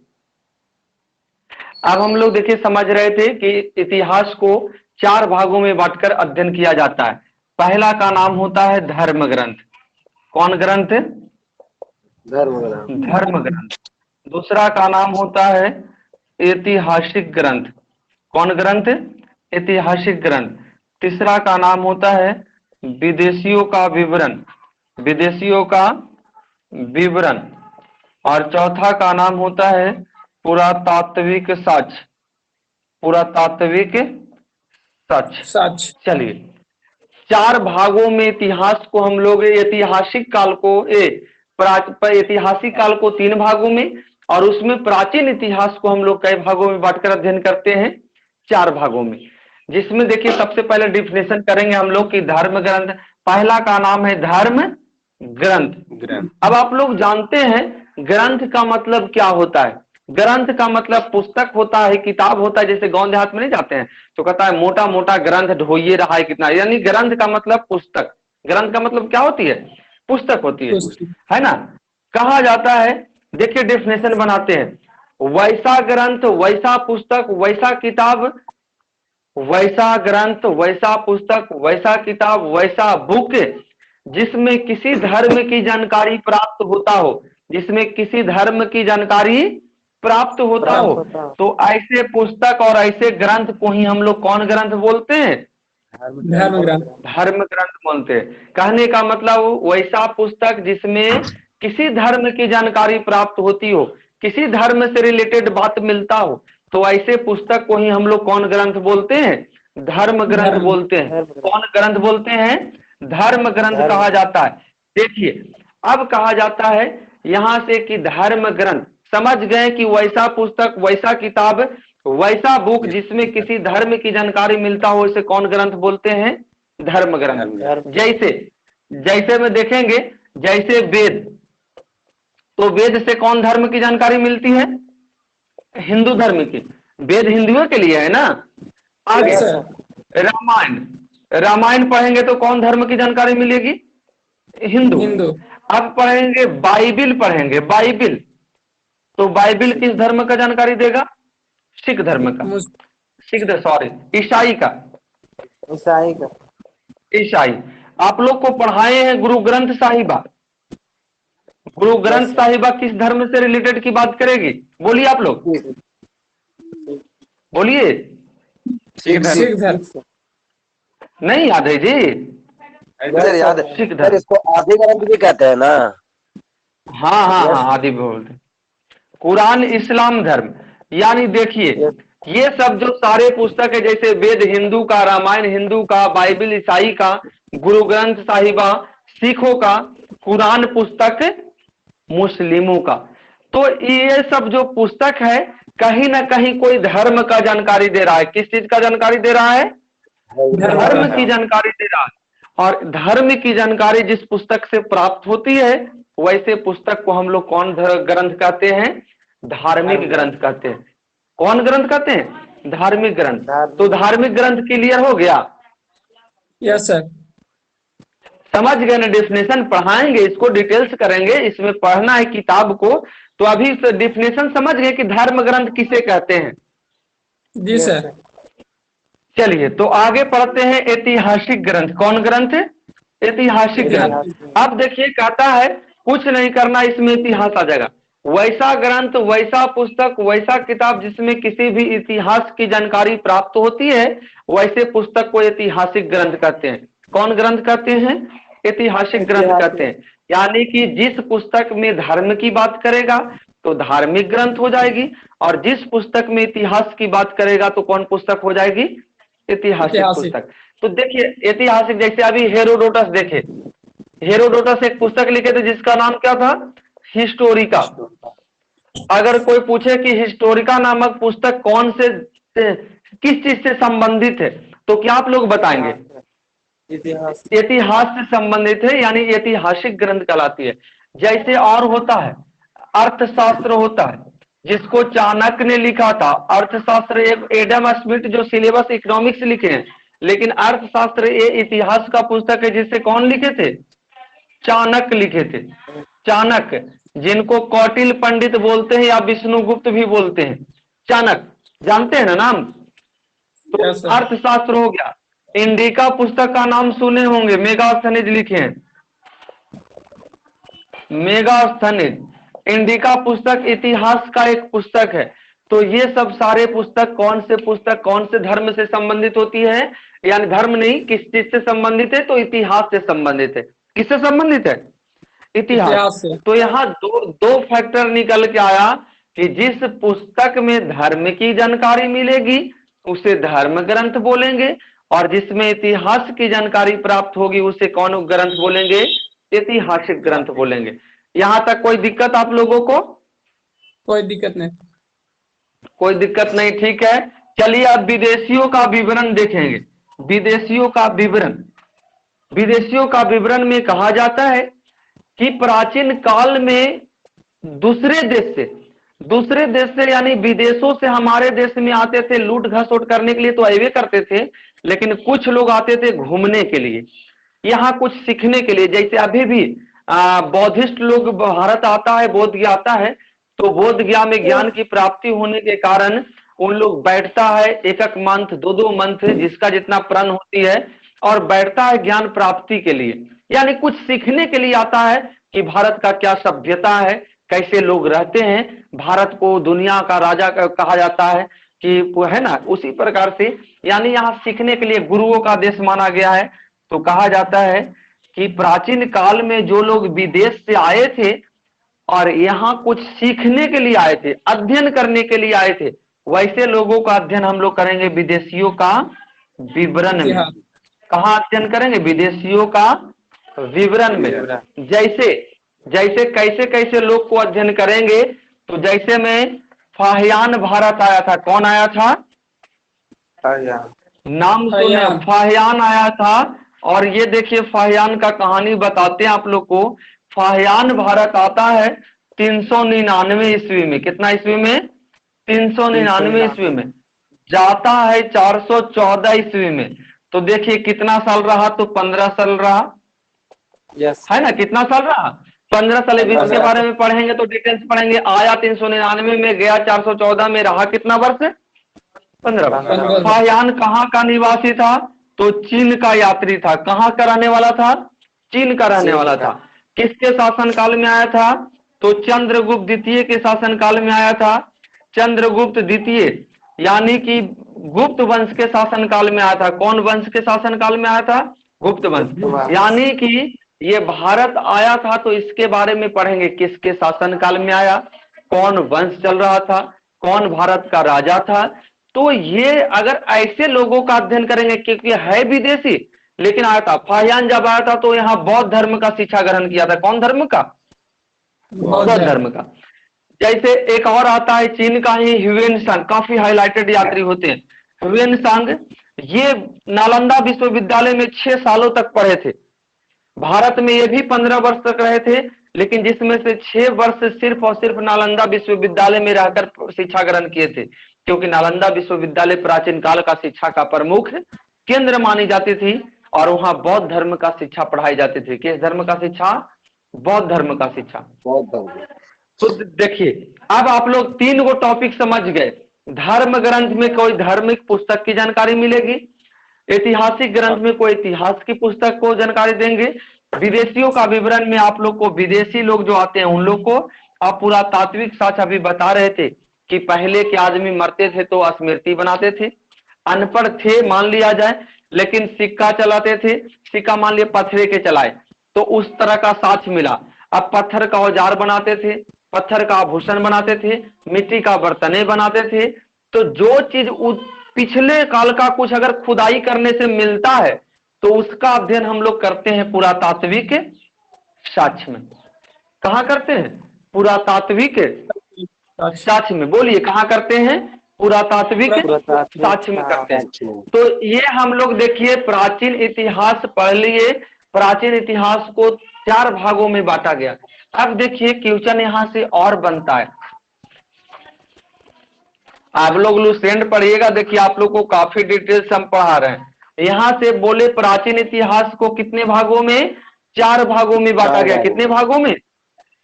अब हम लोग देखिए समझ रहे थे कि इतिहास को 4 भागों में बांटकर अध्ययन किया जाता है। पहला का नाम होता है धर्म ग्रंथ। कौन ग्रंथ? धर्म ग्रंथ। धर्म ग्रंथ। दूसरा का नाम होता है ऐतिहासिक ग्रंथ। कौन ग्रंथ? ऐतिहासिक ग्रंथ। तीसरा का नाम होता है विदेशियों का विवरण। विदेशियों का विवरण। और चौथा का नाम होता है पुरातात्विक साक्ष्य। पुरातात्विक साक्ष्य। सच। चलिए, 4 भागों में इतिहास को हम लोग ऐतिहासिक काल को ऐतिहासिक काल को 3 भागों में, और उसमें प्राचीन इतिहास को हम लोग कई भागों में बांटकर अध्ययन करते हैं? 4 भागों में। जिसमें देखिए सबसे पहले डिफिनेशन करेंगे हम लोग कि धर्म ग्रंथ। पहला का नाम है धर्म ग्रंथ। अब आप लोग जानते हैं ग्रंथ का मतलब क्या होता है? ग्रंथ का मतलब पुस्तक होता है, किताब होता है। जैसे गांव देहात में नहीं जाते हैं तो कहता है मोटा मोटा ग्रंथ ढोइए रहा है कितना, यानी ग्रंथ का मतलब पुस्तक। ग्रंथ का मतलब क्या होती है? पुस्तक होती है ना? कहा जाता है, देखिए डेफिनेशन बनाते हैं, वैसा ग्रंथ, वैसा पुस्तक, वैसा किताब, वैसा ग्रंथ, वैसा पुस्तक, वैसा किताब, वैसा बुक जिसमें किसी धर्म की जानकारी प्राप्त होता हो। जिसमें किसी धर्म की जानकारी प्राप्त होता हो, तो ऐसे पुस्तक और ऐसे ग्रंथ को ही हम लोग कौन ग्रंथ बोलते हैं? धर्म ग्रंथ। धर्म ग्रंथ बोलते हैं। कहने का मतलब वैसा पुस्तक जिसमें किसी धर्म की जानकारी प्राप्त होती हो, किसी धर्म से रिलेटेड बात मिलता हो, तो ऐसे पुस्तक को ही हम लोग कौन ग्रंथ बोलते हैं? धर्म ग्रंथ बोलते हैं। कौन ग्रंथ बोलते हैं? धर्म ग्रंथ कहा जाता है। देखिए, अब कहा जाता है यहां से कि धर्म ग्रंथ, समझ गए कि वैसा पुस्तक, वैसा किताब, वैसा बुक जिसमें किसी धर्म की जानकारी मिलता हो, इसे कौन ग्रंथ बोलते हैं? धर्म ग्रंथ। जैसे में देखेंगे, जैसे वेद, तो वेद से कौन धर्म की जानकारी मिलती है? हिंदू धर्म की। वेद हिंदुओं के लिए है ना? आगे रामायण। रामायण पढ़ेंगे तो कौन धर्म की जानकारी मिलेगी? हिंदू। अब पढ़ेंगे बाइबिल, पढ़ेंगे बाइबिल, तो बाइबिल किस धर्म का जानकारी देगा? सिख धर्म का। ईसाई का। ईसाई। आप लोग को पढ़ाए हैं गुरु ग्रंथ साहिबा। गुरु ग्रंथ साहिबा किस धर्म से रिलेटेड की बात करेगी? बोलिए आप लोग, बोलिए। सिख धर्म। नहीं याद है जी? सर याद है सिख सर, धर्म। इसको आदि ग्रंथ भी कहते हैं ना? हाँ हाँ हाँ, आदि बोलते। कुरान इस्लाम धर्म। यानी देखिए, ये सब जो सारे पुस्तक है, जैसे वेद हिंदू का, रामायण हिंदू का, बाइबिल ईसाई का, गुरु ग्रंथ साहिबा सिखों का, कुरान पुस्तक मुस्लिमों का। तो ये सब जो पुस्तक है कहीं ना कहीं कोई धर्म का जानकारी दे रहा है। किस चीज का जानकारी दे रहा है? धर्म की जानकारी दे रहा है। और धर्म की जानकारी जिस पुस्तक से प्राप्त होती है वैसे पुस्तक को हम लोग कौन ग्रंथ कहते हैं? धार्मिक ग्रंथ कहते हैं। कौन ग्रंथ कहते हैं? धार्मिक ग्रंथ। तो धार्मिक ग्रंथ क्लियर हो गया? Yes sir. समझ गए ना? डेफिनेशन पढ़ाएंगे, इसको डिटेल्स करेंगे, इसमें पढ़ना है किताब को। तो अभी डेफिनेशन समझ गए कि धर्म ग्रंथ किसे कहते हैं? जी सर। चलिए तो आगे पढ़ते हैं ऐतिहासिक ग्रंथ। कौन ग्रंथ है? ऐतिहासिक ग्रंथ। अब देखिए कहता है कुछ नहीं करना, इसमें इतिहास आ जाएगा। वैसा ग्रंथ, वैसा पुस्तक, वैसा किताब जिसमें किसी भी इतिहास की जानकारी प्राप्त होती है वैसे पुस्तक को ऐतिहासिक ग्रंथ कहते हैं। कौन ग्रंथ कहते हैं? ऐतिहासिक ग्रंथ कहते हैं। यानी कि जिस पुस्तक में धर्म की बात करेगा तो धार्मिक ग्रंथ हो जाएगी, और जिस पुस्तक में इतिहास की बात करेगा तो कौन पुस्तक हो जाएगी? ऐतिहासिक पुस्तक। तो देखिए ऐतिहासिक, जैसे अभी हेरोडोटस देखे, हेरोडोटस एक पुस्तक लिखे थे जिसका नाम क्या था? हिस्टोरिका। अगर कोई पूछे कि हिस्टोरिका नामक पुस्तक कौन से किस चीज से संबंधित है तो क्या आप लोग बताएंगे? इतिहास से संबंधित है, यानी ऐतिहासिक ग्रंथ कहलाती है। जैसे और होता है अर्थशास्त्र होता है जिसको चाणक्य ने लिखा था। अर्थशास्त्र एक एडम स्मिथ जो सिलेबस इकोनॉमिक्स लिखे हैं, लेकिन अर्थशास्त्र ये इतिहास का पुस्तक है जिसे कौन लिखे थे? चाणक्य लिखे थे। चाणक्य, जिनको कौटिल्य पंडित बोलते हैं या विष्णुगुप्त भी बोलते हैं, चाणक्य जानते हैं ना नाम? तो Yes, sir. अर्थशास्त्र हो गया। इंडिका पुस्तक का नाम सुने होंगे, मेगास्थनीज लिखे हैं। मेगास्थनीज, इंडिका पुस्तक इतिहास का एक पुस्तक है। तो ये सब सारे पुस्तक कौन से पुस्तक कौन से धर्म से संबंधित होती है? यानी धर्म नहीं, किस चीज से संबंधित है? तो इतिहास से संबंधित है। किससे संबंधित है? इतिहास से। तो यहाँ दो फैक्टर निकल के आया कि जिस पुस्तक में धर्म की जानकारी मिलेगी उसे धर्म ग्रंथ बोलेंगे, और जिसमें इतिहास की जानकारी प्राप्त होगी उसे कौन ग्रंथ बोलेंगे? ऐतिहासिक ग्रंथ बोलेंगे। यहां तक कोई दिक्कत आप लोगों को? कोई दिक्कत नहीं। कोई दिक्कत नहीं, ठीक है। चलिए अब विदेशियों का विवरण देखेंगे। विदेशियों का विवरण, विदेशियों का विवरण में कहा जाता है कि प्राचीन काल में दूसरे देश से यानी विदेशों से हमारे देश में आते थे लूट घसोट करने के लिए, तो आए करते थे, लेकिन कुछ लोग आते थे घूमने के लिए, यहाँ कुछ सीखने के लिए। जैसे अभी भी बौद्धिस्ट लोग भारत आता है, बोध गया आता है, तो बोध गया में ज्ञान की प्राप्ति होने के कारण उन लोग बैठता है एक मंथ, दो मंथ, जिसका जितना प्रण होती है, और बैठता है ज्ञान प्राप्ति के लिए, यानी कुछ सीखने के लिए आता है कि भारत का क्या सभ्यता है, कैसे लोग रहते हैं। भारत को दुनिया का राजा कहा जाता है कि वो है ना, उसी प्रकार से यानी यहाँ सीखने के लिए गुरुओं का देश माना गया है। तो कहा जाता है कि प्राचीन काल में जो लोग विदेश से आए थे और यहाँ कुछ सीखने के लिए आए थे, अध्ययन करने के लिए आए थे, वैसे लोगों का अध्ययन हम लोग करेंगे विदेशियों का विवरण में। कहाँ अध्ययन करेंगे? विदेशियों का विवरण में। जैसे कैसे कैसे लोग को अध्ययन करेंगे, तो जैसे में फाहियान भारत आया था। कौन आया था? नाम सुने, फाहियान आया था। और ये देखिए फाहियान का कहानी बताते हैं आप लोग को। फाहियान भारत आता है 399 ईस्वी में। कितना ईस्वी में? 399 ईस्वी में। जाता है 414 ईस्वी में। तो देखिए कितना साल रहा? तो 15 साल रहा। है ना, कितना साल रहा? 15 साल। इसके बारे में पढ़ेंगे तो डिटेल्स पढ़ेंगे। आया 399 में, गया 414 में, रहा कितना वर्ष? 15 वर्ष। फाहियान कहाँ का निवासी था? तो चीन का यात्री था। कहाँ का रहने वाला था? चीन का रहने वाला था। किसके शासन काल में आया था? तो चंद्रगुप्त द्वितीय के शासन काल में आया था। चंद्रगुप्त द्वितीय यानी कि गुप्त वंश के शासन काल में आया था। कौन वंश के शासन काल में आया था? गुप्त वंश। यानी कि ये भारत आया था, तो इसके बारे में पढ़ेंगे किसके शासन काल में आया, कौन वंश चल रहा था, कौन भारत का राजा था। तो ये अगर ऐसे लोगों का अध्ययन करेंगे, क्योंकि है विदेशी लेकिन आया था। फाहियान जब आया था तो यहाँ बौद्ध धर्म का शिक्षा ग्रहण किया था। कौन धर्म का? बौद्ध धर्म का। जैसे एक और आता है चीन का ही ह्यूएन सांग, काफी हाईलाइटेड यात्री होते हैं। ह्यूएन सांग ये नालंदा विश्वविद्यालय में 6 सालों तक पढ़े थे। भारत में ये भी 15 वर्ष तक रहे थे, लेकिन जिसमें से 6 वर्ष सिर्फ और सिर्फ नालंदा विश्वविद्यालय में रहकर शिक्षा ग्रहण किए थे, क्योंकि नालंदा विश्वविद्यालय प्राचीन काल का शिक्षा का प्रमुख केंद्र मानी जाती थी और वहां बौद्ध धर्म का शिक्षा पढ़ाई जाती थी। किस धर्म का शिक्षा? बौद्ध धर्म का शिक्षा। बहुत बहुत तो देखिए, अब आप लोग 3 गो टॉपिक समझ गए। धर्म ग्रंथ में कोई धार्मिक पुस्तक की जानकारी मिलेगी, ऐतिहासिक ग्रंथ में कोई इतिहास की पुस्तक को जानकारी देंगे, विदेशियों का विवरण में आप लोग को विदेशी लोग जो आते हैं उन लोग को, आप पुरातात्विक साक्ष्य अभी बता रहे थे कि पहले के आदमी मरते थे तो स्मृति बनाते थे, अनपढ़ थे मान लिया जाए, लेकिन सिक्का चलाते थे, सिक्का मान लिया पत्थरे के चलाए तो उस तरह का साक्ष्य मिला। अब पत्थर का औजार बनाते थे, पत्थर का आभूषण बनाते थे, मिट्टी का बर्तने बनाते थे। तो जो चीज पिछले काल का कुछ अगर खुदाई करने से मिलता है तो उसका अध्ययन हम लोग करते हैं पुरातात्विक साक्ष्य में। कहाँ करते हैं? पुरातात्विक साक्ष्य में। बोलिए कहाँ करते हैं? पुरातात्विक साक्ष्य में करते हैं। तो ये हम लोग देखिए प्राचीन इतिहास पढ़ लिए। प्राचीन इतिहास को 4 भागों में बांटा गया। अब देखिए क्वेश्चन यहां से और बनता है, आप लोग लुसेंट पढ़िएगा। देखिए आप लोग को काफी डिटेल से हम पढ़ा रहे हैं। यहां से बोले प्राचीन इतिहास को कितने भागों में? 4 भागों में बांटा गया। कितने भागों में?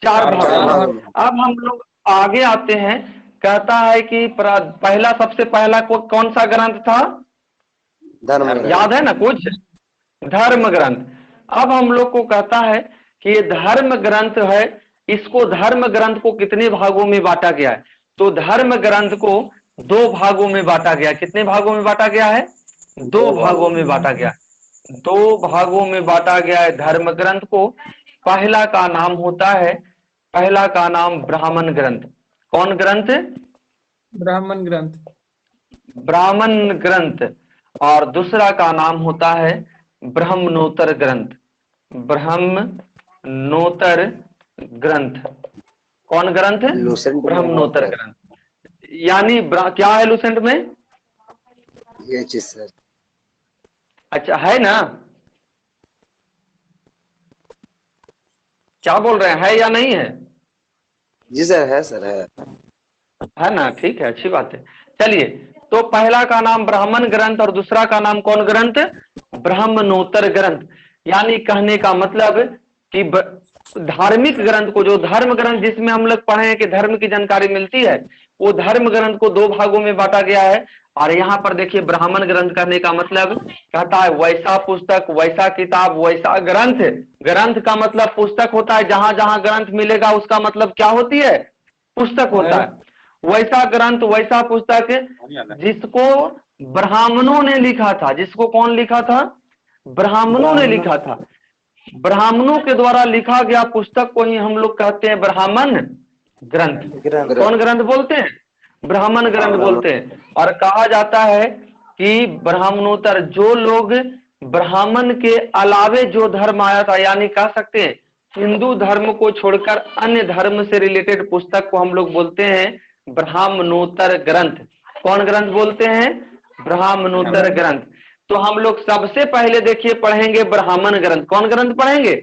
4 भागों में। अब हम लोग आगे आते हैं, कहता है कि पहला सबसे पहला कौन सा ग्रंथ था? धर्म याद है ना कुछ? धर्म ग्रंथ। अब हम लोग को कहता है कि ये धर्म ग्रंथ है, इसको धर्म ग्रंथ को कितने भागों में बांटा गया है? तो धर्म ग्रंथ को 2 भागों में बांटा गया। कितने भागों में बांटा गया है? 2 भागों में बांटा गया। 2 भागों में बांटा गया है धर्म ग्रंथ को। पहला का नाम होता है, पहला का नाम ब्राह्मण ग्रंथ। कौन ग्रंथ? ब्राह्मण ग्रंथ। ब्राह्मण ग्रंथ। और दूसरा का नाम होता है ब्रह्मनोत्तर ग्रंथ। ब्रह्मनोत्तर ग्रंथ। कौन ग्रंथ? लुसेंट में ब्रह्मनोत्तर है। ग्रंथ। यानी क्या है लुसेंट में? ये चीज सर। अच्छा है ना? क्या बोल रहे हैं, है या नहीं है? जी सर है, सर है ना? ठीक है, अच्छी बात है। चलिए, तो पहला का नाम ब्राह्मण ग्रंथ और दूसरा का नाम कौन ग्रंथ? ब्रह्मनोत्तर ग्रंथ। यानी कहने का मतलब कि धार्मिक ग्रंथ को, जो धर्म ग्रंथ जिसमें हम लोग पढ़े हैं कि धर्म की जानकारी मिलती है, वो धर्म ग्रंथ को 2 भागों में बांटा गया है। और यहाँ पर देखिए ब्राह्मण ग्रंथ करने का मतलब कहता है वैसा पुस्तक, वैसा किताब, वैसा ग्रंथ। ग्रंथ का मतलब पुस्तक होता है, जहां जहां ग्रंथ मिलेगा उसका मतलब क्या होती है? पुस्तक होता है। वैसा ग्रंथ, वैसा पुस्तक जिसको ब्राह्मणों ने लिखा था। जिसको कौन लिखा था? ब्राह्मणों ने लिखा था। ब्राह्मणों के द्वारा लिखा गया पुस्तक को ही हम लोग कहते हैं ब्राह्मण ग्रंथ। कौन ग्रंथ बोलते हैं? ब्राह्मण ग्रंथ बोलते हैं। और कहा जाता है कि ब्राह्मणोत्तर, जो लोग ब्राह्मण के अलावे जो धर्म आया था, यानी कह सकते हैं हिंदू धर्म को छोड़कर अन्य धर्म से रिलेटेड पुस्तक को हम लोग बोलते हैं ब्राह्मणोत्तर ग्रंथ। कौन ग्रंथ बोलते हैं? ब्राह्मणोत्तर ग्रंथ। तो हम लोग सबसे पहले देखिए पढ़ेंगे ब्राह्मण ग्रंथ। कौन ग्रंथ पढ़ेंगे?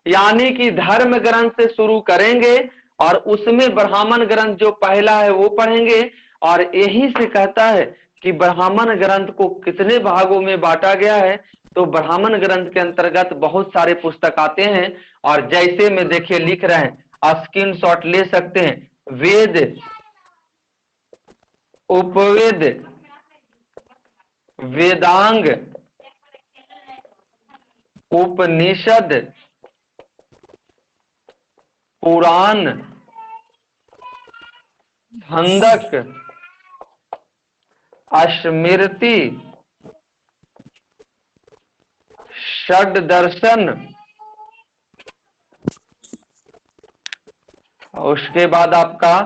यानी कि धर्म ग्रंथ से शुरू करेंगे और उसमें ब्राह्मण ग्रंथ जो पहला है वो पढ़ेंगे। और यही से कहता है कि ब्राह्मण ग्रंथ को कितने भागों में बांटा गया है। तो ब्राह्मण ग्रंथ के अंतर्गत बहुत सारे पुस्तक आते हैं। और जैसे में देखिए लिख रहे हैं, स्क्रीनशॉट ले सकते हैं। वेद, उपवेद, वेदांग, उपनिषद, पुराण, छंदक, स्मृति, षड दर्शन, उसके बाद आपका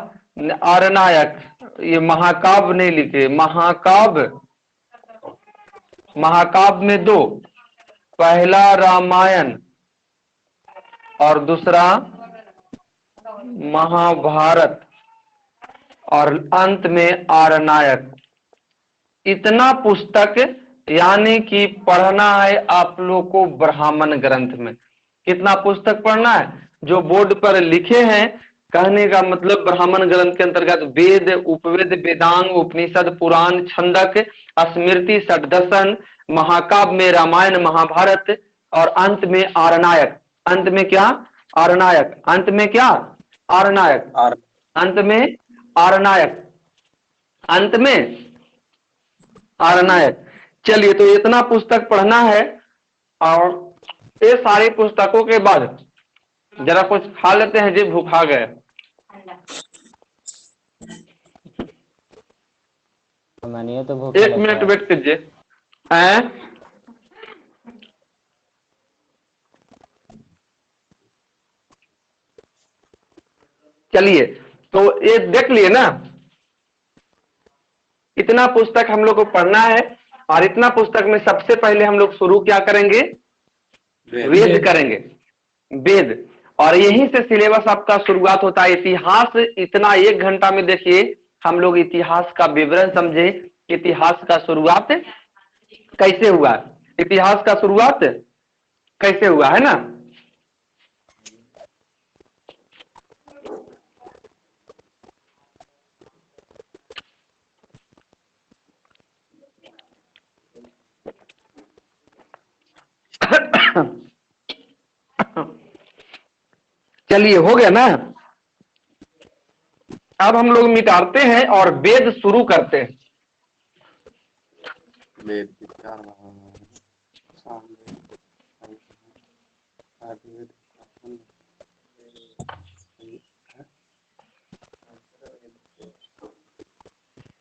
अरनायक, ये महाकाव्य नहीं लिखे, महाकाव्य। महाकाव्य में 2, पहला रामायण और दूसरा महाभारत, और अंत में आरनायक। इतना पुस्तक यानी कि पढ़ना है आप लोग को ब्राह्मण ग्रंथ में। कितना पुस्तक पढ़ना है? जो बोर्ड पर लिखे हैं, कहने का मतलब ब्राह्मण ग्रंथ के अंतर्गत वेद, उपवेद, वेदांग, उपनिषद, पुराण, छंदक, स्मृति, षड्दर्शन, महाकाव्य में रामायण, महाभारत और अंत में आरणायक। अंत में क्या? आरणायक। अंत में क्या? आरणायक। अंत में आरणायक। अंत में आरणायक। चलिए, तो इतना पुस्तक पढ़ना है और ये सारी पुस्तकों के बाद जरा कुछ खा लेते हैं जी, भूखा गए। मानिए तो भूख 1 मिनट वेट कीजिए। चलिए, तो ये देख लिए ना, इतना पुस्तक हम लोग को पढ़ना है और इतना पुस्तक में सबसे पहले हम लोग शुरू क्या करेंगे? वेद करेंगे। वेद। और यहीं से सिलेबस आपका शुरुआत होता है। इतिहास इतना 1 घंटा में देखिए हम लोग इतिहास का विवरण समझे। इतिहास का शुरुआत कैसे हुआ? इतिहास का शुरुआत कैसे हुआ है ना? चलिए, हो गया ना? अब हम लोग मिटाते हैं और वेद शुरू करते हैं।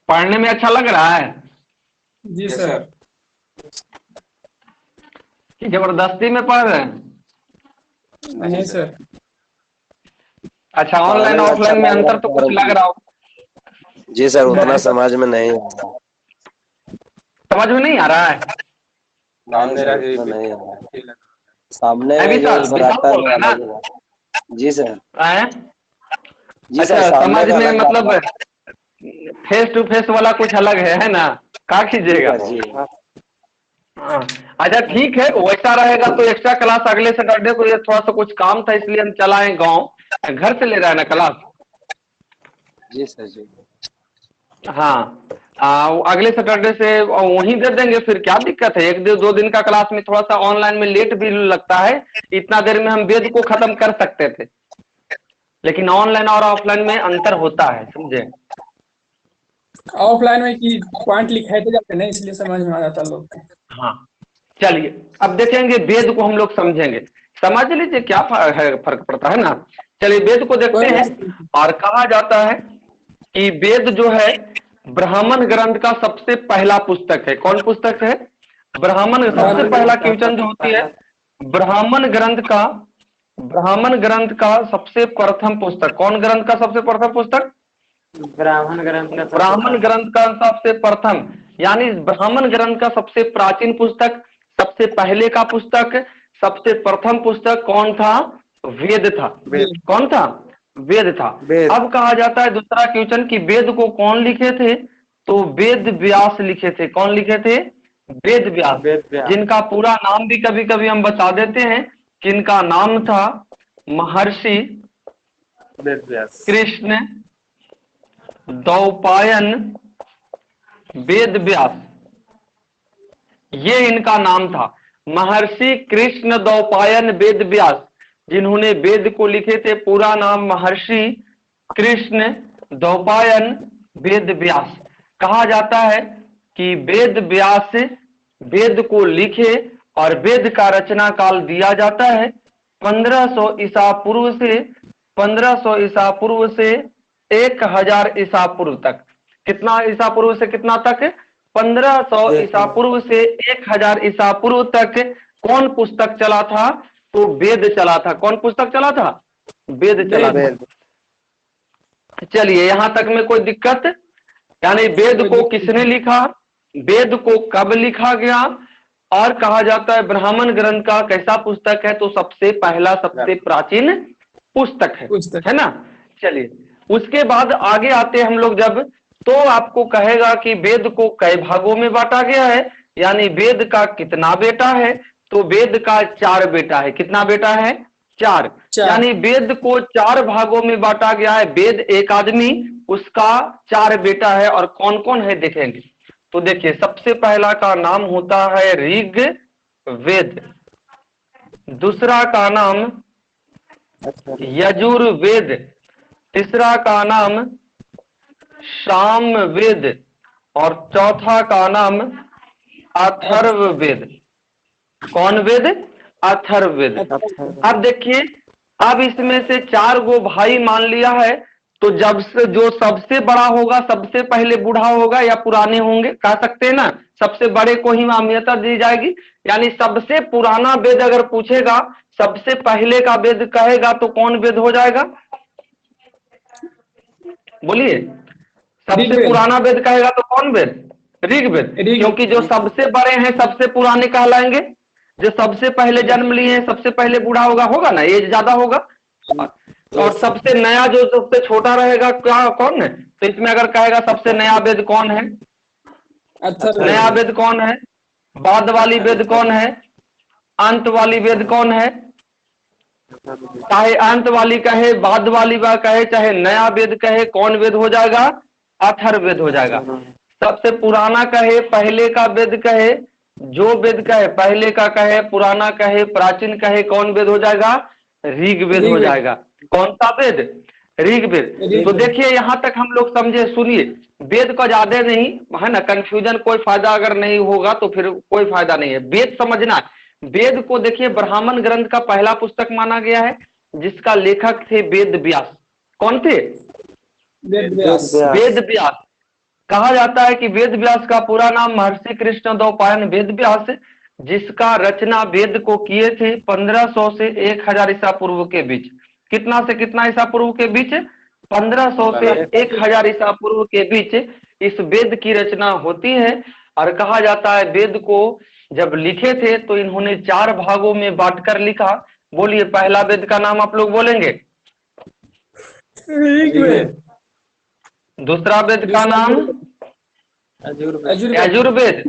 पढ़ने में अच्छा लग रहा है जी सर। कि जबरदस्ती में पढ़ रहे हैं? नहीं सर। अच्छा, ऑनलाइन ऑफलाइन में अंतर तो कुछ लग रहा हो? जी सर, उतना समझ में नहीं समझ में नहीं आ रहा है? नहीं आ रहा है। सामने अभी जो साल सराहता बोल रहा है ना? जी सर। जी अच्छा, सर, सामने समझ का में अलग मतलब बात है। फेस टू फेस वाला कुछ अलग है ना? क्या कीजिएगा? जी हाँ, अच्छा ठीक है, वैसा रहेगा तो एक्स्ट्रा क्लास अगले सैटरडे को। ये थोड़ा सा कुछ काम था इसलिए हम चलाए गांव। घर से ले रहा है ना क्लास? जी सर। जी हाँ, अगले सैटरडे से वहीं दे देंगे। फिर क्या दिक्कत है? 1-2 दिन का क्लास में थोड़ा सा ऑनलाइन में लेट भी लगता है। इतना देर में हम वेद को खत्म कर सकते थे, लेकिन ऑनलाइन और ऑफलाइन में अंतर होता है, समझे? ऑफलाइन में की पॉइंट लिखाए थे जाते नहीं, इसलिए समझ में आ जाता लोग को। हाँ, चलिए अब देखेंगे वेद को हम लोग समझेंगे। समझ लीजिए क्या फर्क पड़ता है ना। चलिए वेद को देखते हैं। और कहा जाता है कि वेद जो है ब्राह्मण ग्रंथ का सबसे पहला पुस्तक है। कौन पुस्तक है? ब्राह्मण। सबसे पहला क्वेश्चन जो होती है, ब्राह्मण ग्रंथ का सबसे प्रथम पुस्तक कौन? ग्रंथ का सबसे प्रथम पुस्तक? ब्राह्मण ग्रंथ का ब्राह्मण ग्रंथ का सबसे प्रथम, यानी ब्राह्मण ग्रंथ का सबसे प्राचीन पुस्तक, सबसे पहले का पुस्तक, सबसे प्रथम पुस्तक कौन था? वेद था। कौन था? वेद था। अब कहा जाता है दूसरा क्वेश्चन कि वेद को कौन लिखे थे? तो वेद व्यास लिखे थे। कौन लिखे थे? वेद व्यास। जिनका पूरा नाम भी कभी कभी हम बता देते हैं कि इनका नाम था महर्षि कृष्ण द्वैपायन वेद व्यास। ये इनका नाम था, महर्षि कृष्ण द्वैपायन वेद व्यास, जिन्होंने वेद को लिखे थे। पूरा नाम महर्षि कृष्ण द्वैपायन वेद व्यास। कहा जाता है कि वेद व्यास वेद को लिखे और वेद का रचना काल दिया जाता है 1500 ईसा पूर्व से 1500 ईसा पूर्व से 1000 ईसा पूर्व तक। कितना ईसा पूर्व से कितना तक? 1500 ईसा पूर्व से 1000 ईसा पूर्व तक कौन पुस्तक चला था? तो वेद चला था। कौन पुस्तक चला था? वेद चला था। चलिए, यहां तक में कोई दिक्कत? यानी वेद को किसने लिखा, वेद को कब लिखा गया, और कहा जाता है ब्राह्मण ग्रंथ का कैसा पुस्तक है? तो सबसे पहला, सबसे प्राचीन पुस्तक है ना। चलिए, उसके बाद आगे आते हम लोग जब तो आपको कहेगा कि वेद को कई भागों में बांटा गया है, यानी वेद का कितना बेटा है, तो वेद का 4 बेटा है। कितना बेटा है? 4। यानी वेद को 4 भागों में बांटा गया है। वेद एक आदमी, उसका 4 बेटा है। और कौन कौन है देखेंगे। तो देखिए, सबसे पहला का नाम होता है ऋग वेद, दूसरा का नाम यजुर्वेद, तीसरा का नाम सामवेद और चौथा का नाम अथर्ववेद। कौन वेद? अथर्ववेद। अब देखिए, अब इसमें से 4 गो भाई मान लिया है, तो जब से जो सबसे बड़ा होगा सबसे पहले बूढ़ा होगा या पुराने होंगे, कह सकते हैं ना, सबसे बड़े को ही मान्यता दी जाएगी। यानी सबसे पुराना वेद अगर पूछेगा, सबसे पहले का वेद कहेगा तो कौन वेद हो जाएगा? बोलिए, सबसे पुराना वेद कहेगा तो कौन वेद? ऋग्वेद, क्योंकि जो सबसे बड़े हैं सबसे पुराने कहलाएंगे। जो सबसे पहले जन्म लिए हैं सबसे पहले बूढ़ा होगा ना, एज ज्यादा होगा। और सबसे नया जो सबसे छोटा रहेगा क्या, कौन है? तो इसमें अगर कहेगा सबसे नया वेद कौन है, नया वेद कौन है, बाद वाली वेद कौन है, अंत वाली वेद कौन है, चाहे अंत वाली कहे, बाद वाली कहे, चाहे नया वेद कहे, कौन वेद हो जाएगा? अथर्ववेद हो जाएगा। सबसे पुराना कहे, पहले का वेद कहे, जो वेद कहे, पहले का कहे, पुराना कहे, प्राचीन कहे, कौन वेद हो जाएगा? ऋग्वेद हो जाएगा। कौन सा वेद? ऋग्वेद। तो देखिए, यहां तक हम लोग समझे। सुनिए, वेद का ज्यादा नहीं है ना, कंफ्यूजन कोई फायदा अगर नहीं होगा तो फिर कोई फायदा नहीं है। वेद समझना है। वेद को देखिए, ब्राह्मण ग्रंथ का पहला पुस्तक माना गया है, जिसका लेखक थे वेद व्यास। कौन थे? वेद व्यास। कहा जाता है कि वेद व्यास का पूरा नाम महर्षि कृष्ण द्वैपायन वेद व्यास, जिसका रचना वेद को किए थे 1500 से 1000 ईसा पूर्व के बीच। कितना से कितना ईसा पूर्व के बीच? 1500 से 1000 ईसा पूर्व के बीच इस वेद की रचना होती है। और कहा जाता है वेद को जब लिखे थे तो इन्होंने 4 भागों में बांटकर लिखा। बोलिए, पहला वेद का नाम आप लोग बोलेंगे? दूसरा वेद का नाम यजुर्वेद,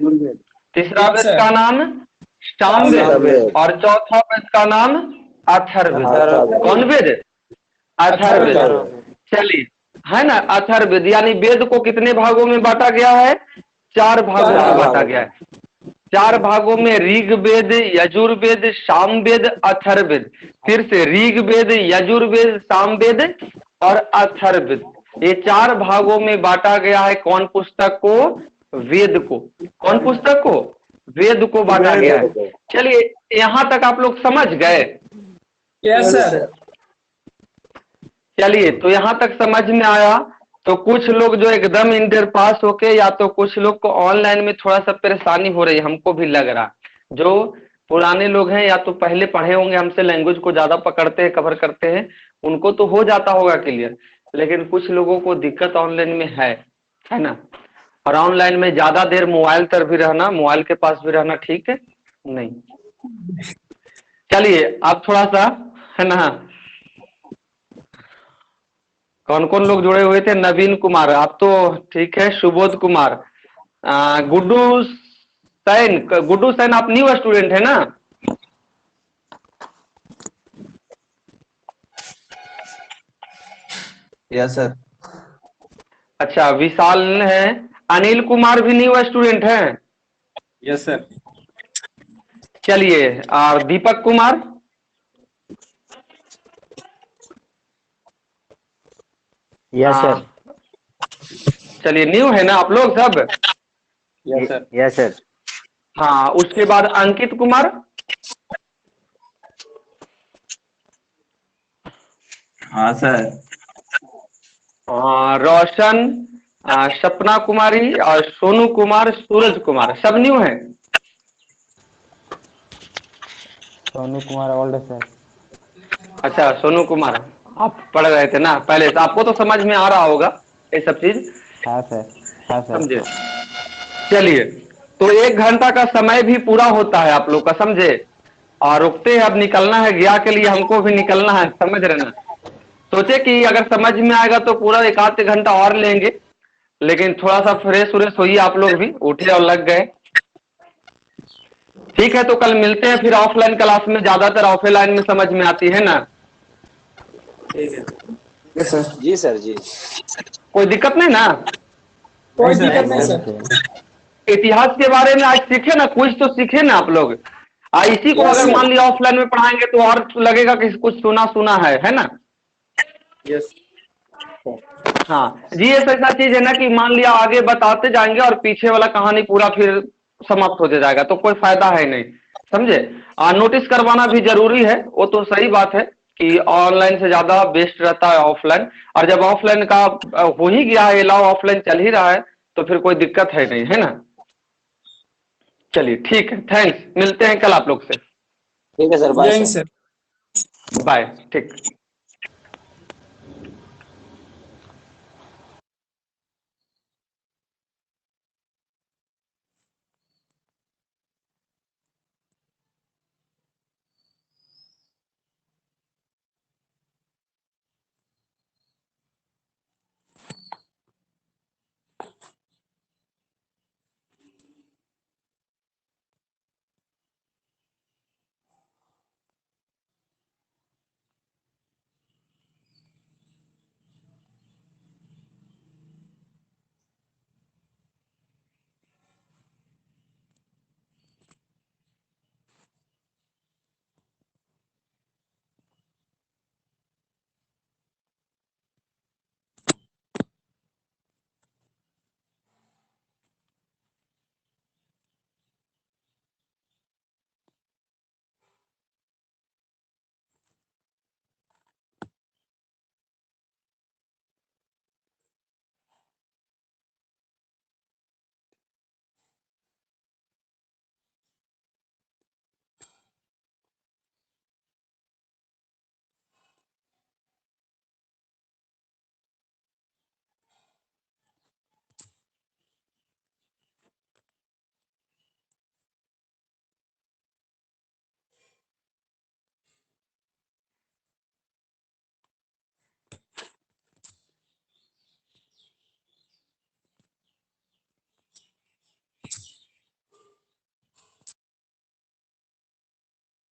तीसरा वेद का नाम सामवेद और चौथा वेद का नाम अथर्ववेद। कौन वेद? अथर्ववेद। चलिए, है ना, अथर्ववेद। यानी वेद को कितने भागों में बांटा गया है? 4 भागों में बांटा गया है। 4 भागों में ऋग्वेद, यजुर्वेद, सामवेद, अथर्ववेद। फिर से ऋग्वेद, यजुर्वेद, सामवेद और अथर्ववेद, ये 4 भागों में बांटा गया है। कौन पुस्तक को? वेद को। कौन पुस्तक को? वेद को बांटा गया है। चलिए, यहां तक आप लोग समझ गए? Yes sir. चलिए, तो यहां तक समझ में आया। तो कुछ लोग जो एकदम इंटर पास होके, या तो कुछ लोग को ऑनलाइन में थोड़ा सा परेशानी हो रही है, हमको भी लग रहा। जो पुराने लोग हैं या तो पहले पढ़े होंगे, हमसे लैंग्वेज को ज्यादा पकड़ते हैं, कवर करते हैं, उनको तो हो जाता होगा क्लियर। लेकिन कुछ लोगों को दिक्कत ऑनलाइन में है ना। और ऑनलाइन में ज्यादा देर मोबाइल पर भी रहना, मोबाइल के पास भी रहना ठीक है नहीं। चलिए, आप थोड़ा सा, है ना, कौन कौन लोग जुड़े हुए थे? नवीन कुमार, आप तो ठीक है। सुबोध कुमार, गुड्डू सैन, गुड्डू सैन आप न्यू स्टूडेंट है ना? Yes sir. अच्छा, विशाल है। अनिल कुमार भी न्यू स्टूडेंट है? Yes sir. चलिए, और दीपक कुमार? Yes sir. चलिए, न्यू है ना आप लोग सब? Yes sir. Yes sir. हाँ, उसके बाद अंकित कुमार? हाँ सर। रोशन, सपना कुमारी और सोनू कुमार, सूरज कुमार, सब न्यू है? Sonu Kumar old sir. अच्छा, सोनू कुमार आप पढ़ रहे थे ना पहले से, आपको तो समझ में आ रहा होगा ये सब चीज? हाँ सर। हाँ सर। समझे? चलिए, तो 1 घंटा का समय भी पूरा होता है आप लोग का, समझे? और रुकते हैं, अब निकलना है, गया के लिए हमको भी निकलना है, समझ रहे ना। सोचे कि अगर समझ में आएगा तो पूरा 1 आध घंटा और लेंगे, लेकिन थोड़ा सा फ्रेश व्रेश होइए आप लोग भी, उठे और लग गए। ठीक है, तो कल मिलते हैं फिर ऑफलाइन क्लास में, ज्यादातर ऑफलाइन में समझ में आती है ना। जी सर जी। कोई दिक्कत नहीं ना। कोई सर, दिक्कत नहीं नहीं सर। सर। इतिहास के बारे में आज सीखे ना, कुछ तो सीखे ना आप लोग। इसी को Yes, अगर sir. मान लिया ऑफलाइन में पढ़ाएंगे तो और लगेगा कि कुछ सुना सुना है ना। यस हाँ, जीएस ऐसा चीज है ना कि मान लिया आगे बताते जाएंगे और पीछे वाला कहानी पूरा फिर समाप्त हो जाएगा, तो कोई फायदा है नहीं, समझे। नोटिस करवाना भी जरूरी है, वो तो सही बात है कि ऑनलाइन से ज्यादा बेस्ट रहता है ऑफलाइन। और जब ऑफलाइन का हो ही गया है अलाउ, ऑफलाइन चल ही रहा है, तो फिर कोई दिक्कत है नहीं, है ना। चलिए ठीक है, थैंक्स, मिलते हैं कल आप लोग से। ठीक है सर, बाय जय हिंद सर। सर। बाय, ठीक।